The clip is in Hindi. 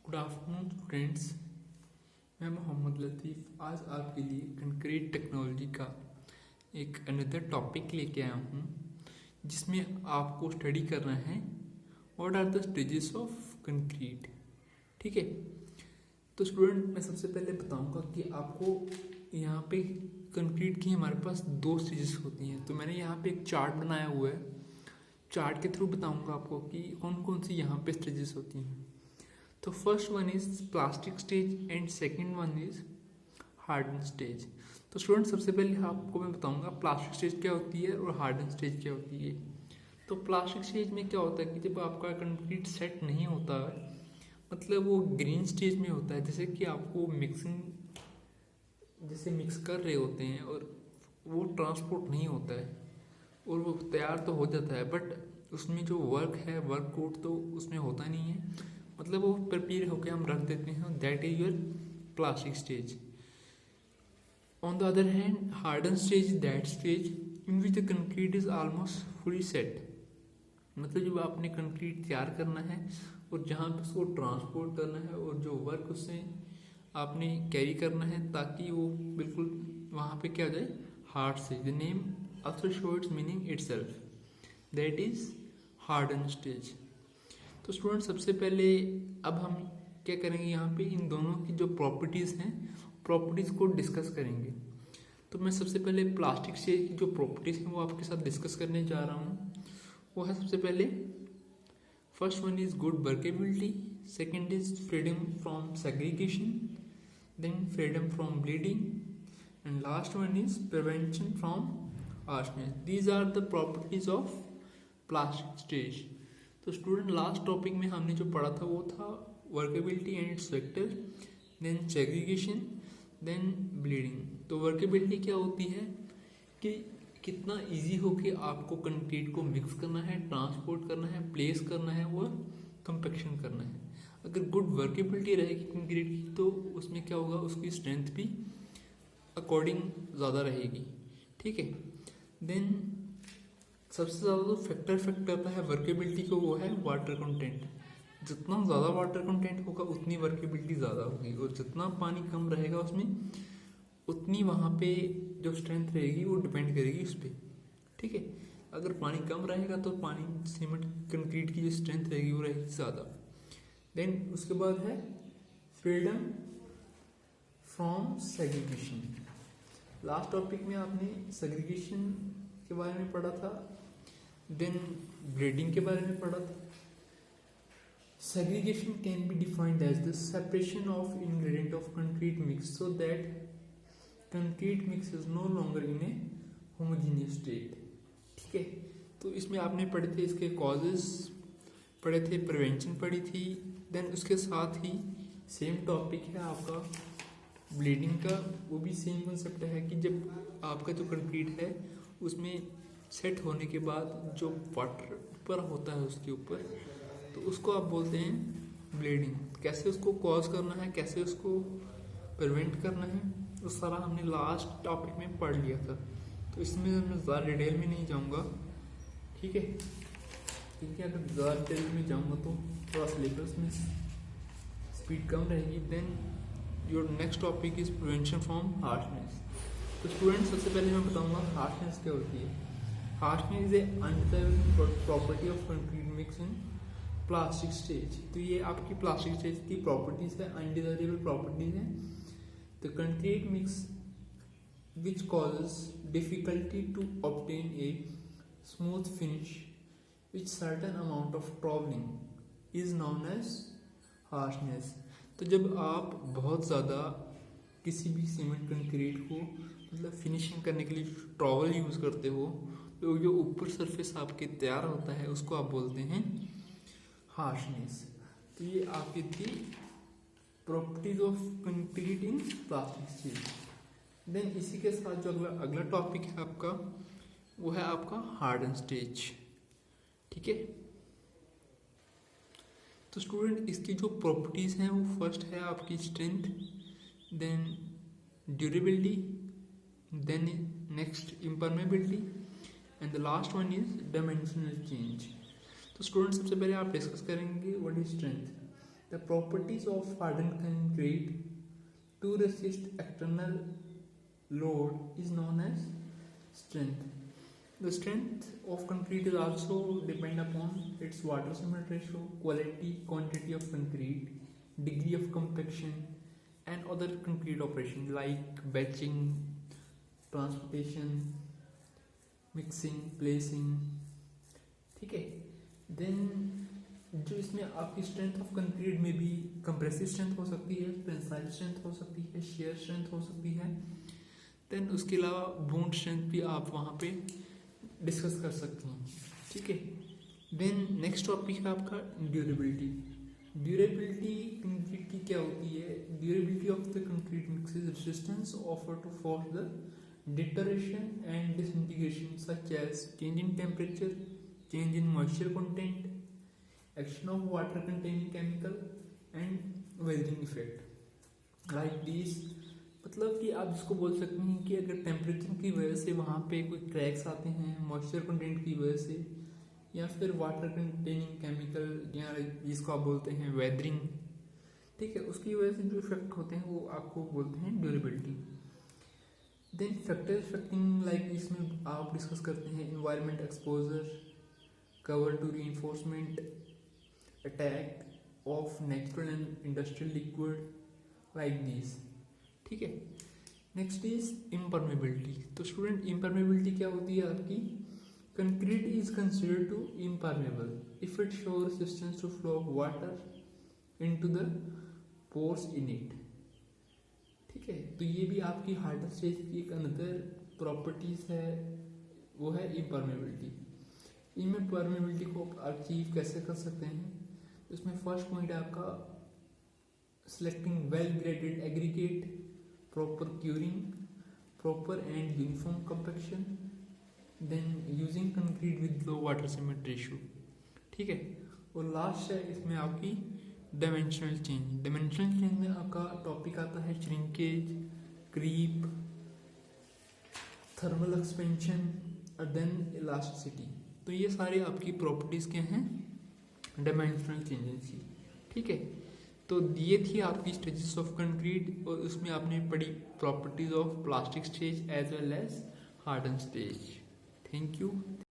Good afternoon students. मैं मोहम्मद लतीफ़ आज आपके लिए कंक्रीट टेक्नोलॉजी का एक अनदर टॉपिक लेके आया हूँ जिसमें आपको स्टडी करना है what are the stages of concrete. ठीक है, तो स्टूडेंट मैं सबसे पहले बताऊंगा कि आपको यहाँ पे कंक्रीट की हमारे पास दो स्टेजेस होती हैं। तो मैंने यहाँ पे एक चार्ट बनाया हुआ है, चार्ट के थ्रू बताऊंगा आपको कि कौन कौन सी यहाँ पे स्टेजेस होती हैं। तो first one is plastic stage and second one is harden stage. तो स्टूडेंट सबसे पहले आपको मैं बताऊंगा प्लास्टिक स्टेज क्या होती है और हार्डन स्टेज क्या होती है। तो प्लास्टिक स्टेज में क्या होता है कि जब आपका कंक्रीट सेट नहीं होता है, मतलब वो ग्रीन स्टेज में होता है, जैसे कि आपको मिक्सिंग जैसे मिक्स कर रहे होते हैं और वो ट्रांसपोर्ट नहीं होता है और वो तैयार तो हो जाता है बट उसमें जो वर्क है वर्क कोड तो उसमें होता नहीं है, मतलब वो प्रिपेयर होकर हम रख देते हैं। That is your plastic stage. On the other hand harden stage that stage in which the concrete is almost fully set. मतलब जब आपने कंक्रीट तैयार करना है और जहाँ पे उसको ट्रांसपोर्ट करना है और जो वर्क उससे आपने कैरी करना है ताकि वो बिल्कुल वहाँ पे क्या हो जाए, hard stage. The name also show it's meaning itself, that is harden stage. तो स्टूडेंट सबसे पहले अब हम क्या करेंगे, यहाँ पे इन दोनों की जो प्रॉपर्टीज़ हैं प्रॉपर्टीज़ को डिस्कस करेंगे। तो मैं सबसे पहले प्लास्टिक स्टेज की जो प्रॉपर्टीज़ हैं वो आपके साथ डिस्कस करने जा रहा हूँ। वो है सबसे पहले first one is good workability, second is freedom from segregation, then freedom from bleeding and last one is prevention from harshness. These are the properties of plastic stage. तो स्टूडेंट लास्ट टॉपिक में हमने जो पढ़ा था वो था workability and its factor, then segregation, then bleeding. तो वर्केबिलिटी क्या होती है कि कितना इजी हो कि आपको कंक्रीट को मिक्स करना है, ट्रांसपोर्ट करना है, प्लेस करना है और कंपेक्शन करना है। अगर गुड वर्केबिलिटी रहेगी कंक्रीट की तो उसमें क्या होगा, उसकी स्ट्रेंथ भी अकॉर्डिंग ज़्यादा रहेगी। ठीक है, देन सबसे ज़्यादा जो फैक्टर करता है वर्केबिलिटी को वो है वाटर कंटेंट। जितना ज़्यादा वाटर कंटेंट होगा उतनी वर्केबिलिटी ज़्यादा होगी और जितना पानी कम रहेगा उसमें उतनी वहाँ पे जो स्ट्रेंथ रहेगी वो डिपेंड करेगी उस पर। ठीक है, अगर पानी कम रहेगा तो पानी सीमेंट कंक्रीट की जो स्ट्रेंथ रहेगी वो रहेगी ज़्यादा। देन उसके बाद है freedom from segregation. Last topic में आपने सेग्रीगेशन के बारे में पढ़ा था, देन ब्लीडिंग के बारे में पढ़ा था। Segregation can be defined as the separation of ingredient of concrete mix so that concrete mix is no longer in a homogeneous state. ठीक है, तो इसमें आपने पढ़े थे इसके कॉजेज पढ़े थे, प्रिवेंशन पढ़ी थी, देन उसके साथ ही सेम टॉपिक है आपका ब्लीडिंग का। वो भी सेम कंसेप्ट है कि जब आपका जो कंक्रीट है उसमें सेट होने के बाद जो वाटर ऊपर होता है उसके ऊपर, तो उसको आप बोलते हैं ब्लीडिंग। कैसे उसको कॉज करना है, कैसे उसको प्रिवेंट करना है, वो सारा हमने लास्ट टॉपिक में पढ़ लिया था। तो इसमें मैं ज़्यादा डिटेल में नहीं जाऊँगा। ठीक है, क्योंकि अगर ज़्यादा डिटेल में जाऊँगा तो थोड़ा सिलेबस में स्पीड कम रहेगी। Then your next topic is prevention from harshness. तो स्टूडेंट सबसे पहले मैं बताऊँगा हार्शनेस क्या होती है। Harshness is a undesirable property of concrete mix in plastic stage. तो ये आपकी प्लास्टिक स्टेज की प्रॉपर्टीज है, अनडिजायरेबल प्रॉपर्टीज है। The concrete mix which causes difficulty to obtain a smooth finish which certain amount of trowelling is known as harshness. तो जब आप बहुत ज़्यादा किसी भी सीमेंट कंक्रीट को मतलब फिनिशिंग करने के लिए ट्रॉवल यूज़ करते हो तो जो ऊपर सरफेस आपके तैयार होता है उसको आप बोलते हैं हार्शनेस। तो ये आपकी थी properties of concrete in plastic stage. Then इसी के साथ जो अगला टॉपिक है आपका वो है आपका हार्डन स्टेज। ठीक है, तो स्टूडेंट इसकी जो प्रॉपर्टीज हैं वो फर्स्ट है आपकी strength, then durability, then next impermeability and the last one is dimensional change. तो स्टूडेंट सबसे पहले आप डिस्कस करेंगे what is strength. The properties of hardened concrete to resist external load is known as strength. The strength of concrete is also depend upon its water cement ratio, quality, quantity of concrete, degree of compaction, and other concrete operations like batching, transportation, mixing, placing. ठीक है. Then जो इसमें आपकी स्ट्रेंथ ऑफ कंक्रीट में भी कंप्रेसिव स्ट्रेंथ हो सकती है, टेंसाइल स्ट्रेंथ हो सकती है, शेयर स्ट्रेंथ हो सकती है. देन उसके अलावा बूंद स्ट्रेंथ भी आप वहाँ पे डिस्कस कर सकते हैं. ठीक है. देन नेक्स्ट टॉपिक है आपका ड्यूरेबिलिटी. ड्यूरेबिलिटी कंक्रीट की क्या होती है? Durability of the concrete mix is resistance offer to for the deterioration and disintegration such as change in temperature, change in moisture content, action of water containing chemical and weathering effect like this. मतलब कि आप इसको बोल सकते हैं कि अगर टेम्परेचर की वजह से वहाँ पे कोई क्रैक्स आते हैं, मॉइस्चर कंटेंट की वजह से, या फिर वाटर कंटेनिंग केमिकल या जिसको आप बोलते हैं वेदरिंग, ठीक है, उसकी वजह से जो इफेक्ट होते हैं वो आपको बोलते हैं durability. Then factor affecting like इसमें आप डिस्कस करते हैं environment exposure, cover to reinforcement, attack of natural and industrial liquid like this. ठीक है. Next is impermeability. तो स्टूडेंट इम्परमेबिलिटी क्या होती है आपकी? Concrete is considered to impermeable if it show resistance to flow of water into the pores in it. ठीक है. तो ये भी आपकी हार्डन स्टेज की एक अनदर प्रॉपर्टीज है, वो है इम्परमेबिलिटी. इम्परमेबिलिटी को अचीव कैसे कर सकते हैं? इसमें फर्स्ट पॉइंट है आपका selecting well graded aggregate, proper curing, proper and uniform compaction, then using concrete with low water cement ratio. ठीक है. और लास्ट है इसमें आपकी डायमेंशनल चेंज. डायमेंशनल चेंज में आपका टॉपिक आता है श्रिंकेज, क्रीप, थर्मल एक्सपेंशन और देन इलास्टिसिटी. तो ये सारे आपकी प्रॉपर्टीज क्या हैं? डायमेंशनल चेंजेस की. ठीक है. तो ये थी आपकी स्टेजेस ऑफ कंक्रीट और उसमें आपने पढ़ी properties of plastic stage as well as hardened stage. Thank you.